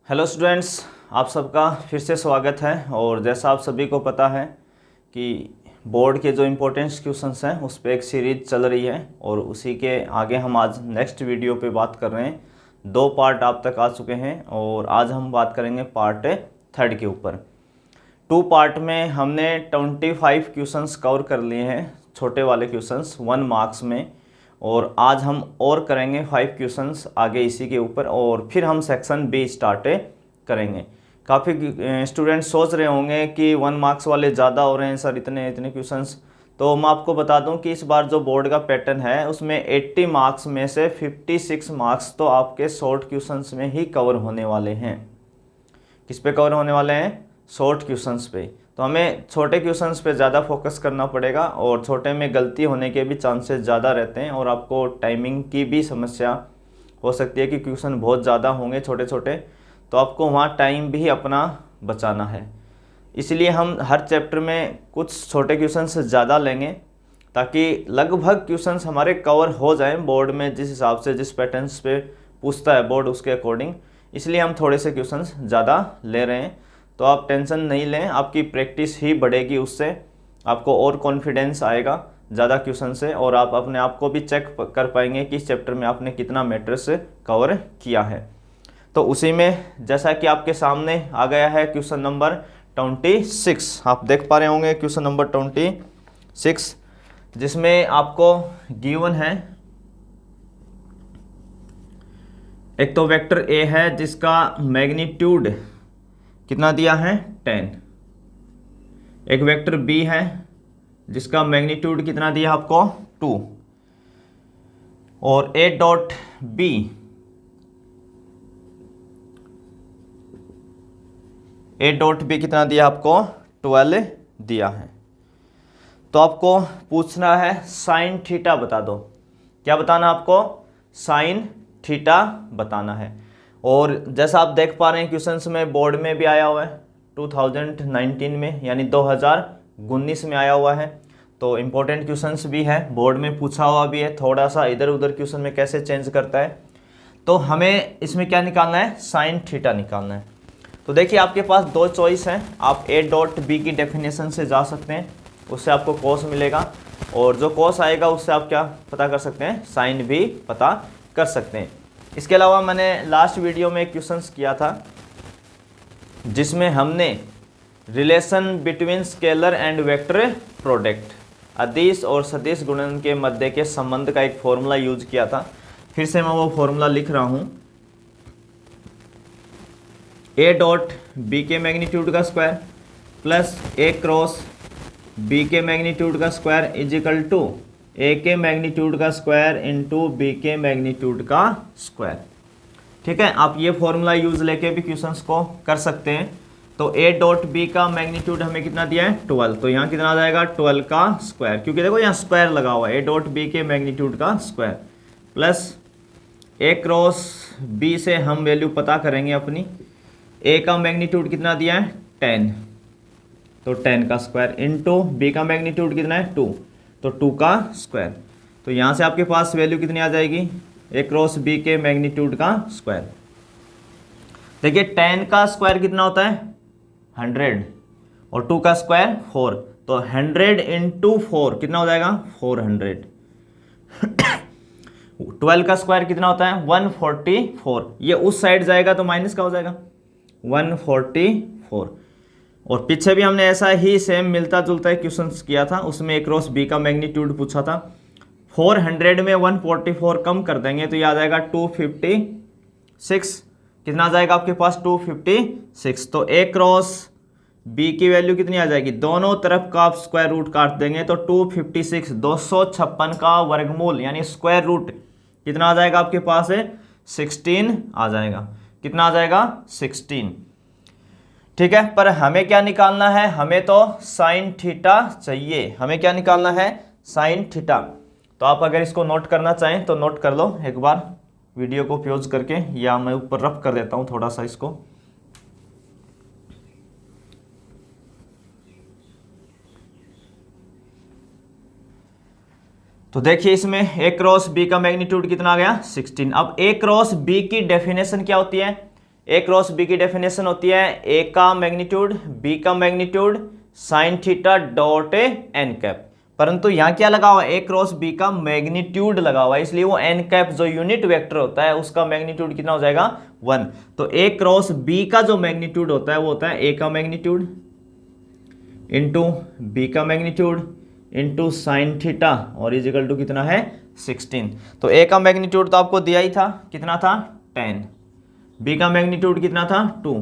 Hello students, आप सबका फिर से स्वागत है। और जैसा आप सभी को पता है कि बोर्ड के जो इम्पोर्टेंस क्वेश्चंस हैं उस पर एक सीरीज चल रही है और उसी के आगे हम आज नेक्स्ट वीडियो पे बात कर रहे हैं। 2 पार्ट आप तक आ चुके हैं और आज हम बात करेंगे पार्ट 3 के ऊपर। 2 पार्ट में हमने 25 क्वेश्चंस कवर कर लिए हैं, छोटे वाले क्वेश्चंस 1 मार्क्स में, और आज हम और करेंगे 5 क्वेश्चंस आगे इसी के ऊपर और फिर हम सेक्शन बी स्टार्ट करेंगे। काफ़ी स्टूडेंट सोच रहे होंगे कि 1 मार्क्स वाले ज़्यादा हो रहे हैं सर, इतने इतने क्वेश्चंस। तो मैं आपको बता दूं कि इस बार जो बोर्ड का पैटर्न है उसमें 80 मार्क्स में से 56 मार्क्स तो आपके शॉर्ट क्वेश्चंस में ही कवर होने वाले हैं। किस पे कवर होने वाले हैं? शॉर्ट क्वेश्चंस पे। तो हमें छोटे क्वेश्चंस पे ज़्यादा फोकस करना पड़ेगा और छोटे में गलती होने के भी चांसेस ज़्यादा रहते हैं और आपको टाइमिंग की भी समस्या हो सकती है कि क्वेश्चन बहुत ज़्यादा होंगे छोटे छोटे, तो आपको वहाँ टाइम भी अपना बचाना है। इसलिए हम हर चैप्टर में कुछ छोटे क्वेश्चंस ज़्यादा लेंगे ताकि लगभग क्वेश्चंस हमारे कवर हो जाएं बोर्ड में, जिस हिसाब से जिस पैटर्न्स पे पूछता है बोर्ड उसके अकॉर्डिंग। इसलिए हम थोड़े से क्वेश्चंस ज़्यादा ले रहे हैं। तो आप टेंशन नहीं लें, आपकी प्रैक्टिस ही बढ़ेगी, उससे आपको और कॉन्फिडेंस आएगा ज़्यादा क्वेश्चन से और आप अपने आप को भी चेक कर पाएंगे कि इस चैप्टर में आपने कितना मैटर्स कवर किया है। तो उसी में जैसा कि आपके सामने आ गया है क्वेश्चन नंबर 26, आप देख पा रहे होंगे क्वेश्चन नंबर 26, जिसमें आपको गिवन है एक तो वेक्टर ए है जिसका मैग्नीट्यूड कितना दिया है 10, एक वेक्टर बी है जिसका मैग्नीट्यूड कितना दिया आपको 2, और ए डॉट बी कितना दिया आपको 12 दिया है। तो आपको पूछना है साइन थीटा बता दो। क्या बताना आपको? साइन थीटा बताना है। और जैसा आप देख पा रहे हैं क्वेश्चंस में बोर्ड में भी आया हुआ है 2019 में, यानी 2019 में आया हुआ है। तो इम्पोर्टेंट क्वेश्चंस भी है, बोर्ड में पूछा हुआ भी है, थोड़ा सा इधर उधर क्वेश्चन में कैसे चेंज करता है। तो हमें इसमें क्या निकालना है? साइन थीटा निकालना है। तो देखिए आपके पास 2 चॉइस हैं। आप ए डॉट बी की डेफिनेशन से जा सकते हैं, उससे आपको कॉस मिलेगा, और जो कॉस आएगा उससे आप क्या पता कर सकते हैं? साइन भी पता कर सकते हैं। इसके अलावा मैंने लास्ट वीडियो में क्वेश्चंस किया था जिसमें हमने relation between scalar and vector product, अदिश और सदिश गुणन के मध्य के संबंध का एक फॉर्मूला यूज किया था। फिर से मैं वो फॉर्मूला लिख रहा हूं। ए डॉट बी के मैग्नीट्यूड का स्क्वायर प्लस ए क्रॉस बी के मैग्नीट्यूड का स्क्वायर इज इक्वल टू ए के मैग्नीट्यूड का स्क्वायर इंटू बी के मैग्नीट्यूड का स्क्वायर। ठीक है, आप ये फॉर्मूला यूज लेके भी क्वेश्चंस को कर सकते हैं। तो ए डॉट बी का मैग्नीट्यूड हमें कितना दिया है 12, तो यहाँ कितना आ जाएगा 12 का स्क्वायर, क्योंकि देखो यहाँ स्क्वायर लगा हुआ है। ए डॉट बी के मैग्नीट्यूड का स्क्वायर प्लस ए क्रॉस बी से हम वैल्यू पता करेंगे अपनी। ए का मैग्नीट्यूड कितना दिया है 10, तो 10 का स्क्वायर इंटू बी का मैग्नीट्यूड कितना है 2, तो 2 का स्क्वायर। तो यहाँ से आपके पास वैल्यू कितनी आ जाएगी? ए क्रॉस बी के मैग्नीट्यूड का स्क्वायर। देखिए 10 का स्क्वायर कितना होता है 100 और 2 का स्क्वायर 4, तो 100 इंटू 4 कितना हो जाएगा 400। 12 का स्क्वायर कितना होता है 144, ये उस साइड जाएगा तो माइनस का हो जाएगा 144। और पीछे भी हमने ऐसा ही सेम मिलता जुलता क्वेश्चन किया था, उसमें ए क्रॉस बी का मैग्नीट्यूड पूछा था। 400 में 144 कम कर देंगे तो ये आ जाएगा 256। कितना आ जाएगा आपके पास 256। तो ए क्रॉस बी की वैल्यू कितनी आ जाएगी? दोनों तरफ का आप स्क्वायर रूट काट देंगे तो 256, 256 का वर्गमूल यानी स्क्वायर रूट कितना आ जाएगा आपके पास है 16 आ जाएगा। कितना आ जाएगा 16। ठीक है, पर हमें क्या निकालना है? हमें तो साइन थीटा चाहिए। हमें क्या निकालना है? Sine theta. तो आप अगर इसको नोट करना चाहें तो नोट कर लो एक बार वीडियो को पॉज करके, या मैं ऊपर रफ कर देता हूं थोड़ा सा इसको। तो देखिए इसमें ए क्रॉस बी का मैग्नीट्यूड कितना आ गया 16। अब ए क्रॉस बी की डेफिनेशन क्या होती है? ए क्रॉस बी की डेफिनेशन होती है ए का मैग्नीट्यूड बी का magnitude sine theta dot N cap, परंतु यहाँ क्या लगा हुआ है, ए क्रॉस बी का मैग्नीट्यूड लगा हुआ है, इसलिए वो एन कैप जो यूनिट वेक्टर होता है उसका मैग्नीट्यूड कितना हो जाएगा 1। तो ए क्रॉस बी का जो मैग्नीट्यूड होता है वो होता है ए का मैग्नीट्यूड इंटू बी का मैग्नीट्यूड इंटू साइन थीटा और इज इक्वल टू कितना है 16। तो ए का मैग्नीट्यूड तो आपको दिया ही था, कितना था 10, बी का मैग्नीट्यूड कितना था 2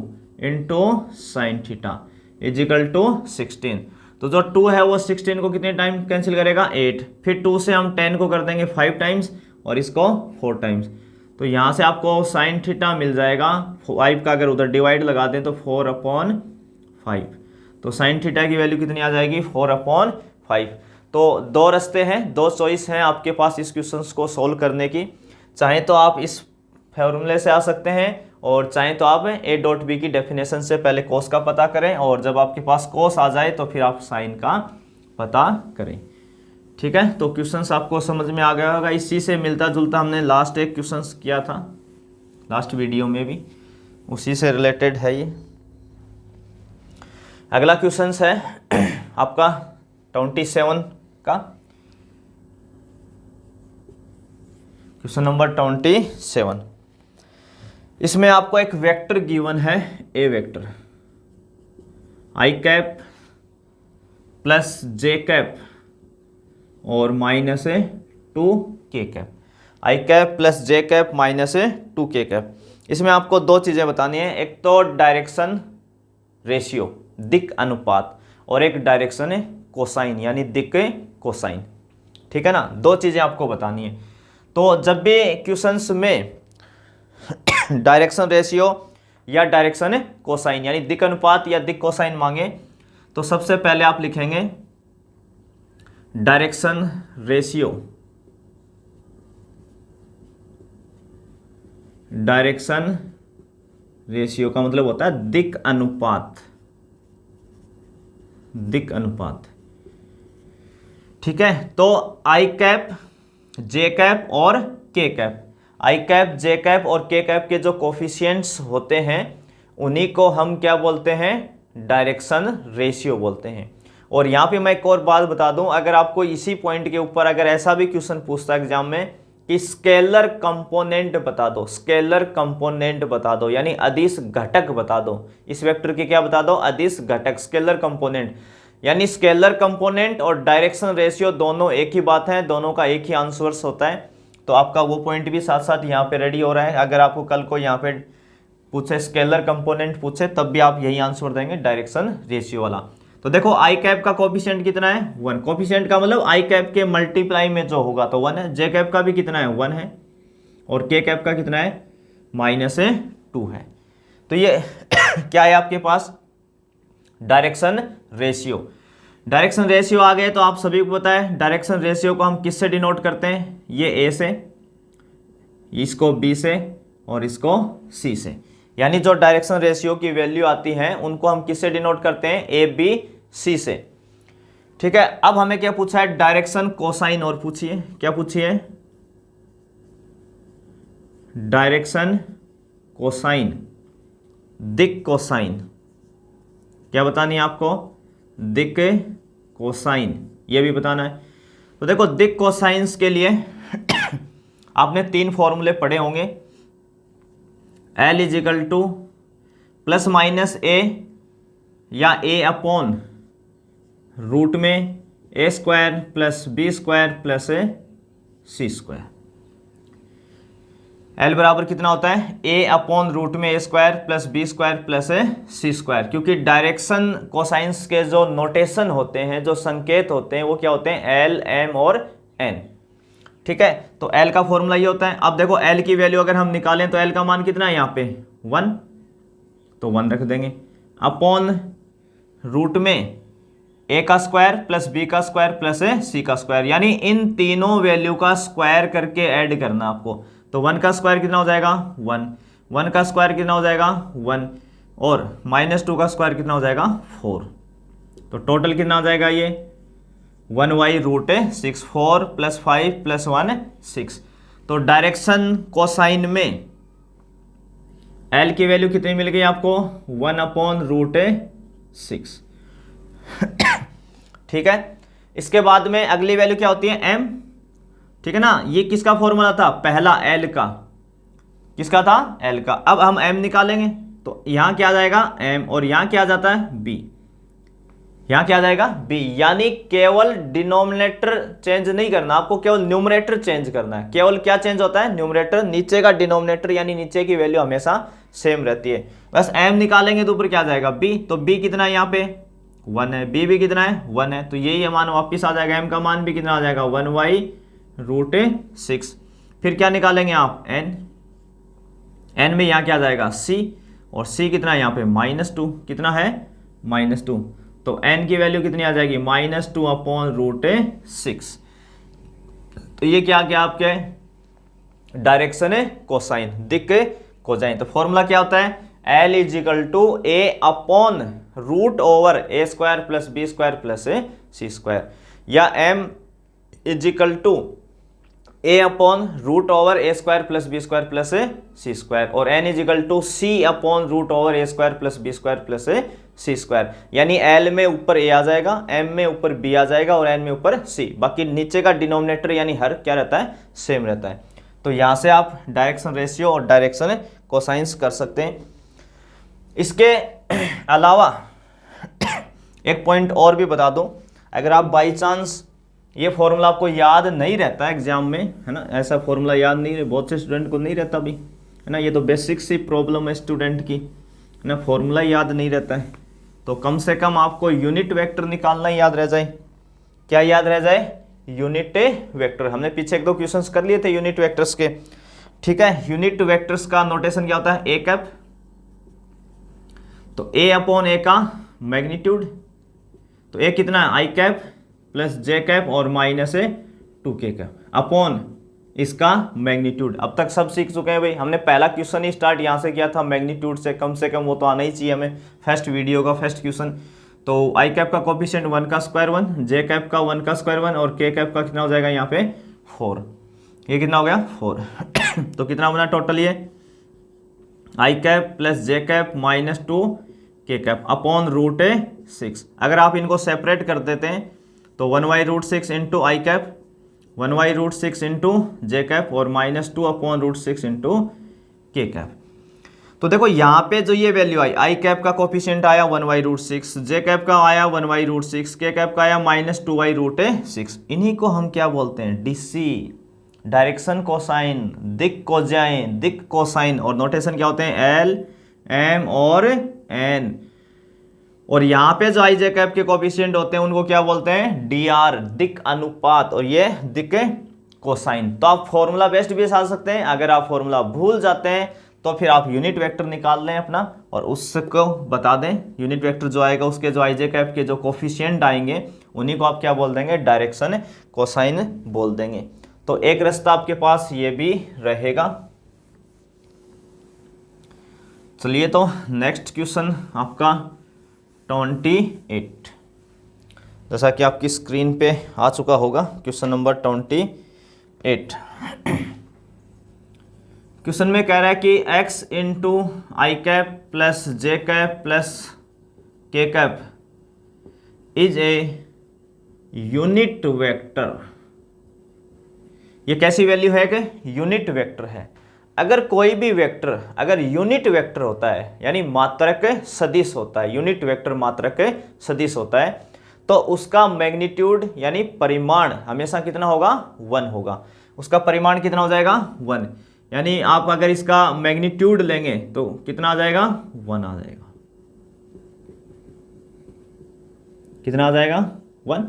into sine theta is equal to 16। तो जो 2 है वो 16 को कितने टाइम कैंसिल करेगा 8, फिर 2 से हम 10 को कर देंगे 5 टाइम्स और इसको 4 टाइम्स। तो यहाँ से आपको साइन थीटा मिल जाएगा 5 का अगर उधर डिवाइड लगा दें तो 4/5। तो साइन थीटा की वैल्यू कितनी आ जाएगी 4/5। तो दो रास्ते हैं, दो चॉइस हैं आपके पास इस क्वेश्चंस को सोल्व करने की। चाहे तो आप इस फॉर्मूले से आ सकते हैं और चाहें तो आप ए डॉट बी की डेफिनेशन से पहले कोस का पता करें और जब आपके पास कोस आ जाए तो फिर आप साइन का पता करें। ठीक है, तो क्वेश्चंस आपको समझ में आ गया होगा। इसी से मिलता जुलता हमने लास्ट एक क्वेश्चंस किया था लास्ट वीडियो में भी, उसी से रिलेटेड है ये। अगला क्वेश्चंस है आपका 27 का, क्वेश्चन नंबर 27। इसमें आपको एक वेक्टर गिवन है ए वेक्टर आई कैप प्लस जे कैप और माइनस 2k कैप, आई cap plus J cap minus 2k cap. इसमें आपको दो चीज़ें बतानी है, एक तो डायरेक्शन रेशियो दिक अनुपात और एक डायरेक्शन कोसाइन यानी दिक कोसाइन। ठीक है ना, दो चीज़ें आपको बतानी है। तो जब भी क्वेश्चंस में डायरेक्शन रेशियो या डायरेक्शन कोसाइन यानी दिक अनुपात या दिक कोसाइन मांगे तो सबसे पहले आप लिखेंगे डायरेक्शन रेशियो, डायरेक्शन रेशियो का मतलब होता है दिक अनुपात, दिक अनुपात। ठीक है, तो आई कैप जे कैप और के कैप, आई कैप जे कैप और के कैप के जो कोफिशिएंट्स होते हैं उन्हीं को हम क्या बोलते हैं, डायरेक्शन रेशियो बोलते हैं। और यहाँ पे मैं एक और बात बता दूं, अगर आपको इसी पॉइंट के ऊपर अगर ऐसा भी क्वेश्चन पूछता है एग्जाम में कि स्केलर कंपोनेंट बता दो, स्केलर कंपोनेंट बता दो यानी अदिश घटक बता दो, इस वेक्टर के क्या बता दो, अदिश घटक, स्केलर कंपोनेंट। यानी स्केलर कंपोनेंट और डायरेक्शन रेशियो दोनों एक ही बात है, दोनों का एक ही आंसर्स होता है। तो आपका वो पॉइंट भी साथ साथ यहाँ पे रेडी हो रहा है। अगर आपको कल को यहाँ पे पूछे स्केलर कंपोनेंट पूछे तब भी आप यही आंसर देंगे, डायरेक्शन रेशियो वाला। तो देखो आई कैप का कोफिशिएंट कितना है 1, कोफिशिएंट का मतलब आई कैप के मल्टीप्लाई में जो होगा तो 1 है, जे कैप का भी कितना है 1 है और के कैप का कितना है -2 है। तो ये क्या है आपके पास, डायरेक्शन रेशियो। डायरेक्शन रेशियो आ गए तो आप सभी को पता है डायरेक्शन रेशियो को हम किससे डिनोट करते हैं, ये ए से, इसको बी से और इसको सी से। यानी जो डायरेक्शन रेशियो की वैल्यू आती है उनको हम किससे डिनोट करते हैं, ए बी सी से। ठीक है, अब हमें क्या पूछा है, डायरेक्शन कोसाइन और पूछिए, क्या पूछिए, डायरेक्शन कोसाइन, दिक कोसाइन, क्या बतानी है आपको, दिक कोसाइन, ये भी बताना है। तो देखो दिक कोसाइंस के लिए आपने 3 फॉर्मूले पढ़े होंगे, L = प्लस माइनस ए या a अपॉन रूट में a² plus b² plus c²। L बराबर कितना होता है, a अपॉन रूट में a² plus b² plus c²। क्योंकि डायरेक्शन कोसाइंस के जो नोटेशन होते हैं, जो संकेत होते हैं वो क्या होते हैं, L, M और N। ठीक है, तो L का फॉर्मूला ये होता है। अब देखो L की वैल्यू अगर हम निकालें तो L का मान कितना है यहाँ पे 1, तो 1 रख देंगे अपॉन रूट में a² plus b² plus c², यानी इन तीनों वैल्यू का स्क्वायर करके ऐड करना आपको। तो 1 का स्क्वायर कितना हो जाएगा 1, 1 का स्क्वायर कितना हो जाएगा 1 और -2 का स्क्वायर कितना हो जाएगा 4। तो टोटल कितना हो जाएगा ये 1/√6, 4 + 5 + 1 6। तो डायरेक्शन कोसाइन में एल की वैल्यू कितनी मिल गई आपको, 1/√6। ठीक है, इसके बाद में अगली वैल्यू क्या होती है, एम। ठीक है ना, ये किसका फॉर्मूला था, पहला एल का, किसका था, एल का। अब हम एम निकालेंगे तो यहां क्या आ जाएगा, एम, और यहां क्या आ जाता है, बी, यहां क्या आ जाएगा, बी। यानी केवल डिनोमिनेटर चेंज नहीं करना आपको, केवल न्यूमरेटर चेंज करना है। केवल क्या चेंज होता है, न्यूमरेटर, नीचे का डिनोमिनेटर यानी नीचे की वैल्यू हमेशा सेम रहती है। बस एम निकालेंगे तो ऊपर क्या आ जाएगा, बी। तो बी कितना है यहाँ पे, 1 है, बी भी कितना है, 1 है, तो यही मान वापिस आ जाएगा, एम का मान भी कितना आ जाएगा, 1/√6। फिर क्या निकालेंगे आप, एन, एन में यहाँ क्या आ जाएगा, सी, और सी कितना है यहाँ पे, -2, कितना है, -2। तो n की वैल्यू कितनी आ जाएगी, -2/√6। तो ये क्या क्या आपके डायरेक्शन है, कोसाइन, दिक कोसाइन। तो फॉर्मूला क्या होता है, L = A/√A² + B² + C², या M = A/√A² + B² + C², और N = C/√A² + B² + C²। यानी L में ऊपर A आ जाएगा, M में ऊपर B आ जाएगा, और N में ऊपर C। बाकी नीचे का डिनोमिनेटर यानी हर क्या रहता है, सेम रहता है। तो यहां से आप डायरेक्शन रेशियो और डायरेक्शन कोसाइंस कर सकते हैं। इसके अलावा एक पॉइंट और भी बता दूं, अगर आप बाई चांस ये फॉर्मूला आपको याद नहीं रहता एग्जाम में, है ना, ऐसा फॉर्मूला याद नहीं, बहुत से स्टूडेंट को नहीं रहता भी, है ना, ये तो बेसिक सी प्रॉब्लम है स्टूडेंट की, है ना, फॉर्मूला याद नहीं रहता है, तो कम से कम आपको यूनिट वेक्टर निकालना याद रह जाए। क्या याद रह जाए, यूनिट वेक्टर। हमने पीछे 1-2 क्वेश्चंस कर लिए थे यूनिट वेक्टर्स के। ठीक है, यूनिट वेक्टर्स का नोटेशन क्या होता है, ए कैप, तो A/A का मैग्नीट्यूड, तो ए कितना है, आई कैप + जे कैप और -2k कैप अपॉन इसका मैग्नीट्यूड। अब तक सब सीख चुके हैं भाई, हमने पहला क्वेश्चन ही स्टार्ट यहाँ से किया था मैग्नीट्यूड से कम वो तो आना ही चाहिए हमें, फर्स्ट वीडियो का फर्स्ट क्वेश्चन। तो आई कैप का कोफिशिएंट 1 का स्क्वायर 1, जे कैप का 1 का स्क्वायर 1, और के कैप का कितना हो जाएगा यहाँ पे 4। ये कितना हो गया, 4। तो कितना बना टोटल, ये आई कैप + जे कैप -2k कैप अपॉन √6। अगर आप इनको सेपरेट कर देते हैं तो 1/√6 into I cap, 1/√6 into J cap, और -2/√6 इंटू के कैप। तो देखो यहाँ पे जो ये वैल्यू आई, आई कैप का कोफिशिएंट आया 1/√6, जे कैप का आया 1/√6, के कैप का आया -2/√6। इन्हीं को हम क्या बोलते हैं, डीसी, डायरेक्शन कोसाइन, दिक कोसाइन, दिक कोसाइन। और नोटेशन क्या होते हैं, एल, एम और एन। और यहाँ पे जो आई जे कैप के कोफिशिएंट होते हैं उनको क्या बोलते हैं, डीआर, दिक अनुपात, और ये दिक कोसाइन। तो आप फॉर्मूला बेस्ट भी आ सकते हैं। अगर आप फॉर्मूला भूल जाते हैं तो फिर आप यूनिट वेक्टर निकाल लें अपना और उसको बता दें, यूनिट वेक्टर जो आएगा उसके जो आई जे कैप के जो कोफिशिएंट आएंगे उन्हीं को आप क्या बोल देंगे, डायरेक्शन कोसाइन बोल देंगे। तो एक रास्ता आपके पास ये भी रहेगा। चलिए, तो नेक्स्ट क्वेश्चन आपका 28, जैसा कि आपकी स्क्रीन पे आ चुका होगा, क्वेश्चन नंबर 28। क्वेश्चन में कह रहा है कि x into I cap + J cap + के cap is a unit vector. ये कैसी वैल्यू है कि यूनिट वेक्टर है। अगर कोई भी वेक्टर अगर यूनिट वेक्टर होता है यानी मात्रक सदिश होता है, यूनिट वेक्टर मात्रक सदिश होता है, तो उसका मैग्नीट्यूड यानी परिमाण हमेशा कितना होगा, 1 होगा। उसका परिमाण कितना हो जाएगा, 1। यानी आप अगर इसका मैग्नीट्यूड लेंगे तो कितना आ जाएगा, 1 आ जाएगा। कितना आ जाएगा, 1।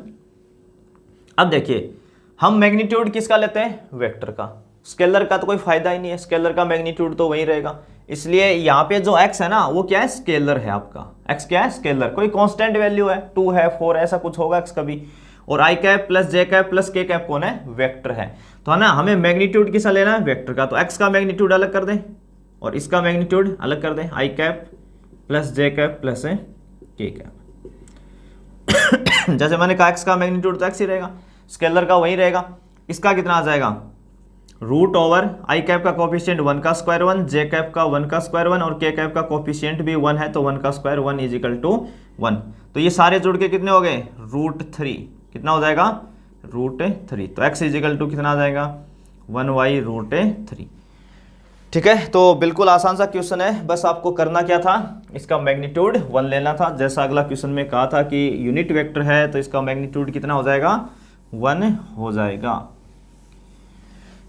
अब देखिए, हम मैग्नीट्यूड किसका लेते हैं, वेक्टर का। स्केलर का तो कोई फायदा ही नहीं है, स्केलर का मैग्नीट्यूड तो वही रहेगा। इसलिए यहाँ पे जो x है ना वो क्या है, स्केलर है आपका। x क्या है, स्केलर, कोई कांस्टेंट वैल्यू है, 2 है, 4 ऐसा कुछ होगा x कभी। और आई कैप + जे कैप + के कैप कौन है, वेक्टर है। तो है ना, हमें मैग्नीट्यूड किसका लेना है, वेक्टर का। तो x का मैग्नीट्यूड अलग कर दें और इसका मैग्नीट्यूड अलग कर दें, आई कैप + जे कैप + के कैप। जैसे मैंने कहा x का मैग्नीट्यूड तो x ही रहेगा, स्केलर का वही रहेगा। इसका कितना आ जाएगा, रूट ओवर आई कैप का कोफिशिएंट 1 का स्क्वायर 1, जे कैप का 1 का स्क्वायर 1 और के कैप का कोफिशिएंट भी 1 है तो 1 का स्क्वायर 1 इज इक्वल टू 1। तो ये सारे जुड़ के कितने हो गए, √3। कितना हो जाएगा, √3। तो x इज इक्वल टू कितना आ जाएगा, 1y√3। ठीक है, तो बिल्कुल आसान सा क्वेश्चन है। बस आपको करना क्या था, इसका मैग्नीट्यूड 1 लेना था। जैसा अगला क्वेश्चन में कहा था कि यूनिट वेक्टर है तो इसका मैग्नीट्यूड कितना हो जाएगा, 1 हो जाएगा।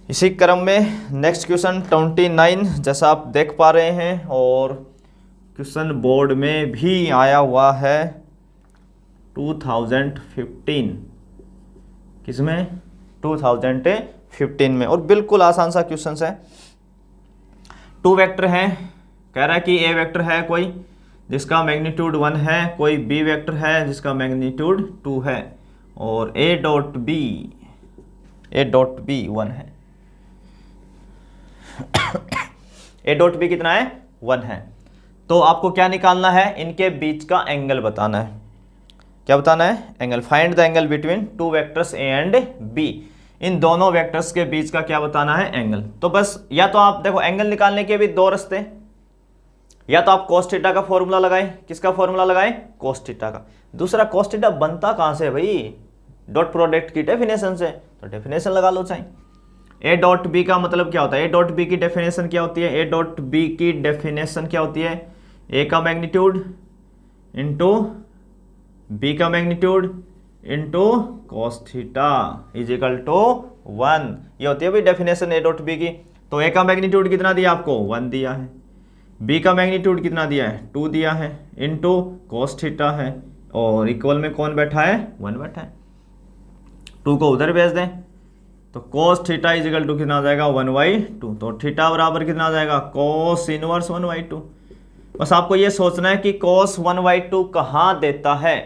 इसी क्रम में नेक्स्ट क्वेश्चन 29 जैसा आप देख पा रहे हैं, और क्वेश्चन बोर्ड में भी आया हुआ है 2015, किसमें, 2015 में, और बिल्कुल आसान सा क्वेश्चन है। 2 वेक्टर हैं, कह रहा है कि ए वेक्टर है कोई जिसका मैग्नीट्यूड 1 है, कोई बी वेक्टर है जिसका मैग्नीट्यूड 2 है, और ए डॉट बी 1 है। ए डॉट बी कितना है, 1 है। तो आपको क्या निकालना है, इनके बीच का एंगल बताना है। क्या बताना है, angle. Find the angle between 2 vectors A and B. इन दोनों वेक्टर्स के बीच का क्या बताना है, एंगल। तो बस या तो आप देखो, एंगल निकालने के भी 2 रास्ते, या तो आप cos थीटा का फॉर्मूला लगाएं। किसका फॉर्मूला लगाएं, cos थीटा का। दूसरा cos थीटा बनता कहां से भाई, डॉट प्रोडक्ट की डेफिनेशन से, तो डेफिनेशन लगा लो चाहे। ए डॉट बी का मतलब क्या होता है, ए डॉट बी की डेफिनेशन क्या होती है, ए डॉट बी की डेफिनेशन क्या होती है, ए का मैग्नीट्यूड इंटू बी का magnitude into cos theta is equal to 1। ये होती है भाई डेफिनेशन ए डॉट बी की। तो ए का मैग्नीट्यूड कितना दिया आपको, 1 दिया है, बी का मैग्नीट्यूड कितना दिया है, 2 दिया है, इंटू cos थीटा है, और इक्वल में कौन बैठा है, 1 बैठा है। 2 को उधर भेज दें तो cos theta is equal to कितना आ जाएगा, 1/2। तो थीटा बराबर कितना आ जाएगा, cos इनवर्स 1/2। बस आपको ये सोचना है कि cos 1/2 कहाँ देता है,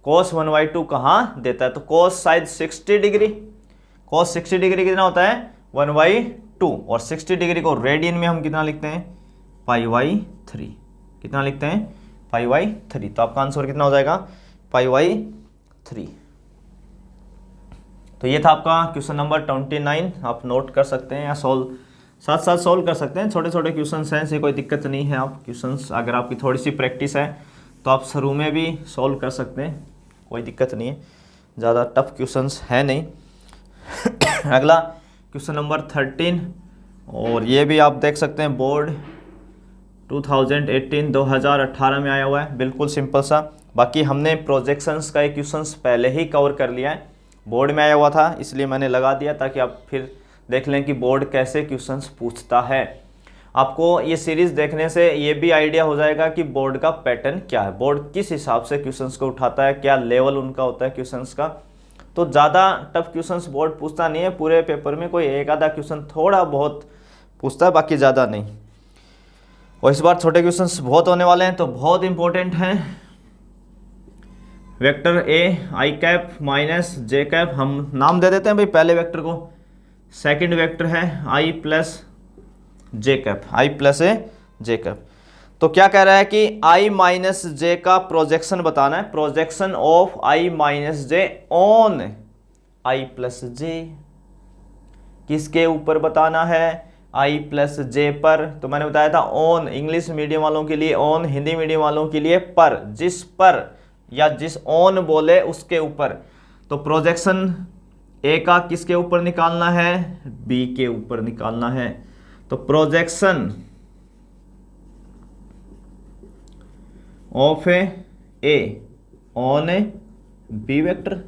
cos 1/2 कहाँ देता है। तो cos शायद 60 डिग्री, cos 60 डिग्री कितना होता है, 1/2, और 60 डिग्री को रेडियन में हम कितना लिखते हैं, π/3। कितना लिखते हैं, π/3। तो आपका आंसर कितना हो जाएगा, π/3। तो ये था आपका क्वेश्चन नंबर 29। आप नोट कर सकते हैं या साथ साथ सोल्व कर सकते हैं। छोटे छोटे क्वेश्चंस हैं, इससे कोई दिक्कत नहीं है। आप क्वेश्चंस अगर आपकी थोड़ी सी प्रैक्टिस है तो आप शुरू में भी सोल्व कर सकते हैं, कोई दिक्कत नहीं है, ज़्यादा टफ क्वेश्चंस है नहीं। अगला क्वेश्चन नंबर 13, और ये भी आप देख सकते हैं बोर्ड 2018 में आया हुआ है, बिल्कुल सिंपल सा। बाकी हमने प्रोजेक्शंस का एक क्वेश्चंस पहले ही कवर कर लिया है, बोर्ड में आया हुआ था इसलिए मैंने लगा दिया ताकि आप फिर देख लें कि बोर्ड कैसे क्वेश्चंस पूछता है। आपको ये सीरीज़ देखने से ये भी आइडिया हो जाएगा कि बोर्ड का पैटर्न क्या है, बोर्ड किस हिसाब से क्वेश्चंस को उठाता है, क्या लेवल उनका होता है क्वेश्चंस का। तो ज़्यादा टफ क्वेश्चंस बोर्ड पूछता नहीं है, पूरे पेपर में कोई एक आधा क्वेश्चन थोड़ा बहुत पूछता है, बाकी ज़्यादा नहीं। और इस बार छोटे क्वेश्चंस बहुत होने वाले हैं, तो बहुत इंपॉर्टेंट हैं। Vector A I cap minus J cap, हम नाम दे देते हैं भाई पहले वेक्टर को। सेकंड वेक्टर है आई प्लस जे कैप, आई प्लस ए जे कैप। तो क्या कह रहा है कि आई माइनस जे का प्रोजेक्शन बताना है, projection of I minus J on I plus J. किसके ऊपर बताना है, आई प्लस जे पर। तो मैंने बताया था ऑन इंग्लिश मीडियम वालों के लिए ऑन, हिंदी मीडियम वालों के लिए पर, जिस पर या जिस ऑन बोले उसके ऊपर। तो प्रोजेक्शन ए का किसके ऊपर निकालना है, बी के ऊपर निकालना है। तो projection of A on B vector,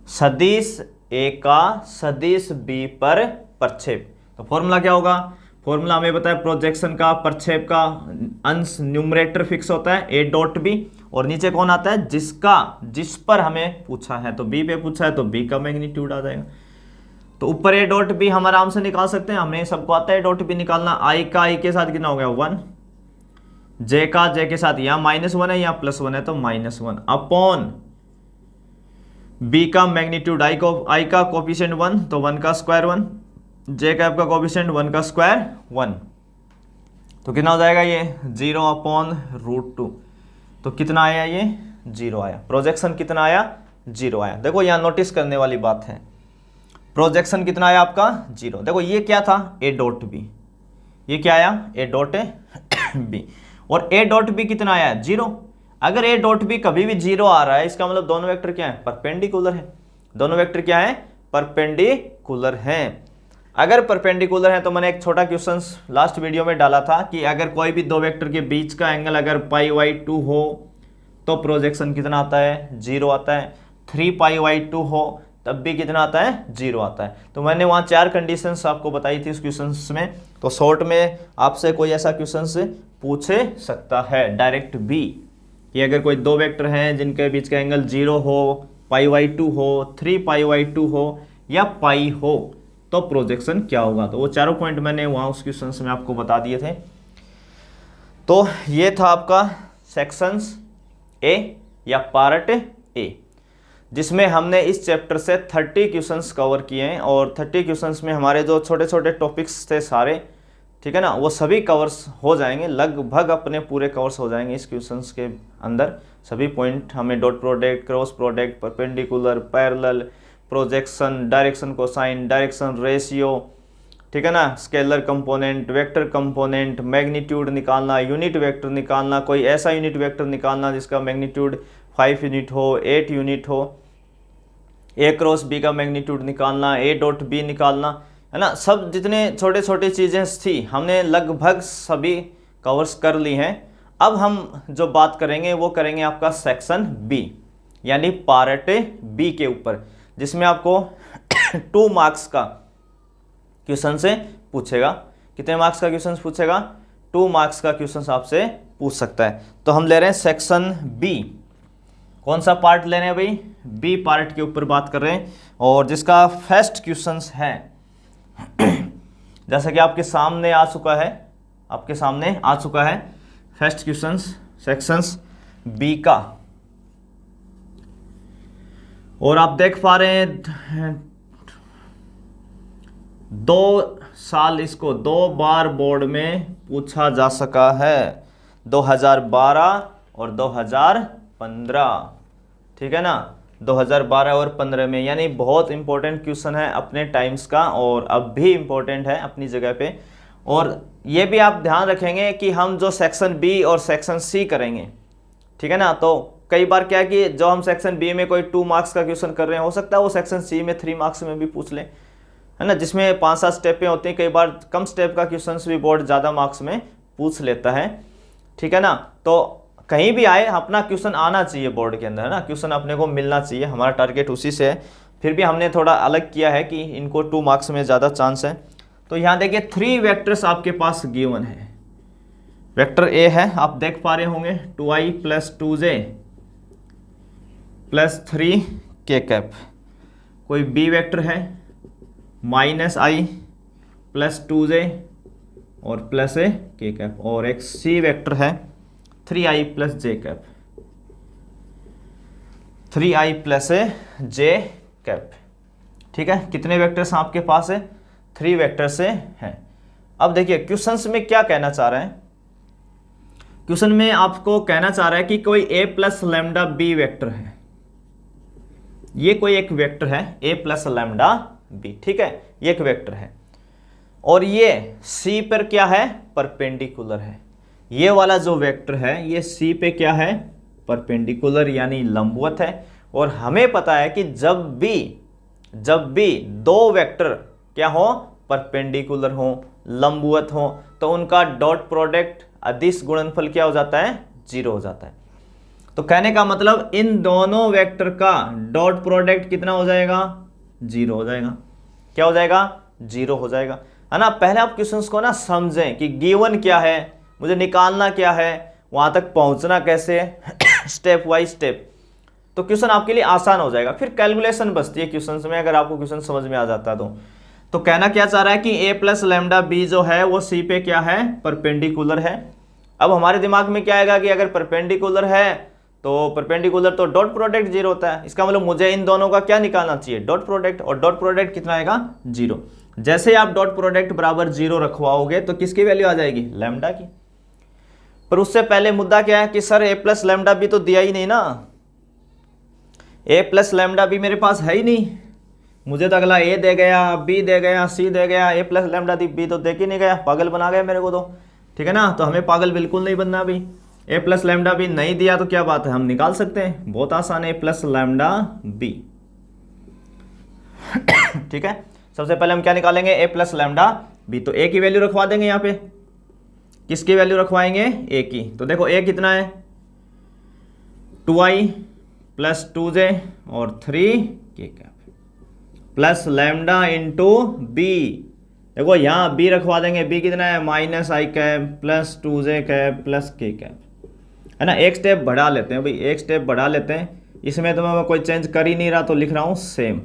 सदिश ए का सदिश बी पर प्रक्षेप। तो फॉर्मूला क्या होगा, फॉर्मूला हमें पता है प्रोजेक्शन का, प्रक्षेप का अंश न्यूमरेटर फिक्स होता है ए डॉट बी, और नीचे कौन आता है, जिसका, जिस पर हमें पूछा है। तो बी पे पूछा है तो बी का मैग्नीट्यूड आ जाएगा। तो ऊपर ए डॉट बी हम आराम से निकाल सकते हैं, हमें सबको आता है ए डॉट बी निकालना। आई का आई के साथ कितना हो गया 1, जे का जे के साथ यहाँ -1 है यहाँ +1 है तो -1 अपॉन बी का मैग्नीट्यूड, आई का कोफिशिएंट 1 तो 1 का स्क्वायर 1, जे कैप का कोफिशिएंट 1 का स्क्वायर 1। तो कितना हो जाएगा ये 0/√2। तो कितना आया ये 0 आया। प्रोजेक्शन कितना आया 0 आया। देखो यहाँ नोटिस करने वाली बात है, प्रोजेक्शन कितना आया आपका 0। देखो ये क्या था ए डॉट बी, ये क्या आया ए डॉट बी, और ए डॉट बी कितना आया 0। अगर ए डॉट बी कभी भी 0 आ रहा है इसका मतलब दोनों वेक्टर क्या है परपेंडिकुलर है, दोनों वेक्टर क्या है परपेंडिकुलर हैं। अगर परपेंडिकुलर है तो मैंने एक छोटा क्वेश्चन लास्ट वीडियो में डाला था कि अगर कोई भी दो वेक्टर के बीच का एंगल अगर π/2 हो तो प्रोजेक्शन कितना आता है 0 आता है, 3π/2 हो तब भी कितना आता है 0 आता है। तो मैंने वहाँ 4 कंडीशंस आपको बताई थी उस क्वेश्चन में। तो शॉर्ट में आपसे कोई ऐसा क्वेश्चन पूछे सकता है डायरेक्ट भी कि अगर कोई दो वेक्टर हैं जिनके बीच का एंगल 0 हो, π/2 हो, 3π/2 हो या पाई हो तो प्रोजेक्शन क्या होगा। तो वो चारों पॉइंट मैंने वहाँ उस क्वेश्चन में आपको बता दिए थे। तो ये था आपका सेक्शंस ए या पार्ट ए, जिसमें हमने इस चैप्टर से 30 क्वेश्चंस कवर किए हैं और 30 क्वेश्चंस में हमारे जो छोटे छोटे टॉपिक्स थे सारे, ठीक है ना, वो सभी कवर्स हो जाएंगे, लगभग अपने पूरे कवर्स हो जाएंगे इस क्वेश्चंस के अंदर। सभी पॉइंट हमें dot product, cross product, perpendicular, parallel, projection, direction cosine, direction ratio, ठीक है ना, scalar component, vector component, magnitude निकालना, यूनिट वेक्टर निकालना, कोई ऐसा यूनिट वेक्टर निकालना जिसका मैग्नीट्यूड 5 यूनिट हो, 8 यूनिट हो, ए क्रॉस बी का मैग्नीट्यूड निकालना, ए डॉट बी निकालना, है ना। सब जितने छोटे छोटे चीज़ें थी हमने लगभग सभी कवर्स कर ली हैं। अब हम जो बात करेंगे वो करेंगे आपका सेक्शन बी यानी पार्ट बी के ऊपर, जिसमें आपको 2 मार्क्स का क्वेश्चन से पूछेगा। कितने मार्क्स का क्वेश्चन पूछेगा 2 मार्क्स का क्वेश्चन आपसे पूछ सकता है। तो हम ले रहे हैं सेक्शन बी। कौन सा पार्ट ले रहे हैं भाई, बी पार्ट के ऊपर बात कर रहे हैं और जिसका फर्स्ट क्वेश्चन है जैसा कि आपके सामने आ चुका है, फर्स्ट क्वेश्चन सेक्शंस बी का। और आप देख पा रहे हैं 2 साल इसको 2 बार बोर्ड में पूछा जा सका है, 2012 और 2015, ठीक है ना, 2012 और 15 में, यानी बहुत इंपॉर्टेंट क्वेश्चन है अपने टाइम्स का और अब भी इंपॉर्टेंट है अपनी जगह पे। और ये भी आप ध्यान रखेंगे कि हम जो सेक्शन बी और सेक्शन सी करेंगे, ठीक है ना, तो कई बार क्या है कि जो हम सेक्शन बी में कोई 2 मार्क्स का क्वेश्चन कर रहे हैं हो सकता है वो सेक्शन सी में 3 मार्क्स में भी पूछ ले, है ना, जिसमें 5-7 स्टेपें होती हैं। कई बार कम स्टेप का क्वेश्चन भी बोर्ड ज़्यादा मार्क्स में पूछ लेता है, ठीक है ना। तो कहीं भी आए अपना क्वेश्चन आना चाहिए बोर्ड के अंदर, है ना, क्वेश्चन अपने को मिलना चाहिए, हमारा टारगेट उसी से है। फिर भी हमने थोड़ा अलग किया है कि इनको 2 मार्क्स में ज़्यादा चांस है। तो यहाँ देखिए 3 वेक्टर्स आपके पास गिवन है। वेक्टर ए है, आप देख पा रहे होंगे 2i + 2j + 3k कैप। कोई बी वेक्टर है -i + 2j और +k कैप, और एक सी वेक्टर है 3i + j cap, 3i + j cap, ठीक है। कितने वेक्टर्स आपके पास है 3 वेक्टर से हैं। अब देखिए क्वेश्चंस में क्या कहना चाह रहे हैं, क्वेश्चन में आपको कहना चाह रहा है कि कोई a + λb वेक्टर है, ये कोई एक वेक्टर है a + λb, ठीक है, ये एक वेक्टर है और ये c पर क्या है परपेंडिकुलर है। ये वाला जो वेक्टर है ये c पे क्या है परपेंडिकुलर यानी लंबवत है। और हमें पता है कि जब भी 2 वेक्टर क्या हो परपेंडिकुलर हो, लंबवत हो, तो उनका डॉट प्रोडक्ट अदिश गुणनफल क्या हो जाता है 0 हो जाता है। तो कहने का मतलब इन दोनों वेक्टर का डॉट प्रोडक्ट कितना हो जाएगा 0 हो जाएगा। क्या हो जाएगा 0 हो जाएगा, है ना। पहले आप क्वेश्चंस को ना समझें कि गिवन क्या है, मुझे निकालना क्या है, वहां तक पहुंचना कैसे स्टेप बाय स्टेप, तो क्वेश्चन आपके लिए आसान हो जाएगा। फिर कैलकुलेशन बचती है क्वेश्चन में, अगर आपको क्वेश्चन समझ में आ जाता है तो कहना क्या चाह रहा है कि a + λb जो है वो c पे क्या है परपेंडिकुलर है। अब हमारे दिमाग में क्या आएगा कि अगर परपेंडिकुलर है तो परपेंडिकुलर तो डॉट प्रोडक्ट 0 होता है, इसका मतलब मुझे इन दोनों का क्या निकालना चाहिए डॉट प्रोडक्ट, और डॉट प्रोडक्ट कितना आएगा 0। जैसे आप डॉट प्रोडक्ट बराबर 0 रखवाओगे तो किसकी वैल्यू आ जाएगी लैम्डा की। पर उससे पहले मुद्दा क्या है कि सर a + λb तो दिया ही नहीं ना, a + λb मेरे पास है ही नहीं, मुझे तो अगला ए दे गया, बी दे गया, सी दे गया, ए प्लस लैम्डा दी बी तो दे ही नहीं गया, पागल बना गया मेरे को तो, ठीक है ना। तो हमें पागल बिल्कुल नहीं बनना अभी। ए प्लस लैम्डा बी नहीं दिया तो क्या बात है, हम निकाल सकते हैं, बहुत आसान है, ए प्लस लैम्डा बी। ठीक है, सबसे पहले हम क्या निकालेंगे, ए प्लस लैम्डा बी। तो ए की वैल्यू रखवा देंगे यहाँ पे, किसकी वैल्यू रखवाएंगे, ए की। तो देखो ए कितना है, 2i प्लस 2j और 3k cap plus lambda into B. देखो यहाँ बी रखवा देंगे, बी कितना है, minus I cap plus 2j cap plus k cap, है ना। एक स्टेप बढ़ा लेते हैं भाई, एक स्टेप बढ़ा लेते हैं, इसमें तो मैं कोई चेंज कर ही नहीं रहा तो लिख रहा हूँ सेम।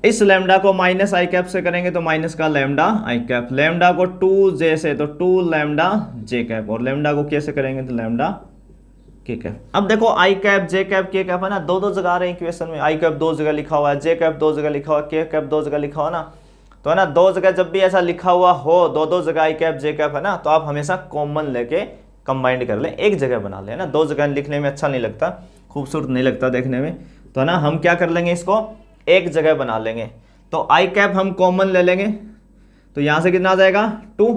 इस लैम्डा को माइनस आई कैप से करेंगे तो माइनस का लैम्डा आई कैप, लैम्डा को 2j से तो 2 लैम्डा j कैप, और लैम्डा को कैसे करेंगे तो लैम्डा k कैप। अब देखो I cap j cap k cap है ना, दो जगह आ रहे हैं इक्वेशन में, आई कैप 2 जगह लिखा हुआ है, j कैप 2 जगह लिखा हुआ है, k कैप 2 जगह लिखा हुआ ना। तो है ना, 2 जगह जब भी ऐसा लिखा हुआ हो, दो जगह आई कैप j कैप है ना, तो आप हमेशा कॉमन लेके कंबाइंड कर लें, एक जगह बना लें ना। 2 जगह लिखने में अच्छा नहीं लगता, खूबसूरत नहीं लगता देखने में, तो है ना हम क्या कर लेंगे, इसको एक जगह बना लेंगे। तो आई कैप हम कॉमन ले लेंगे, तो यहाँ से कितना आ जाएगा 2।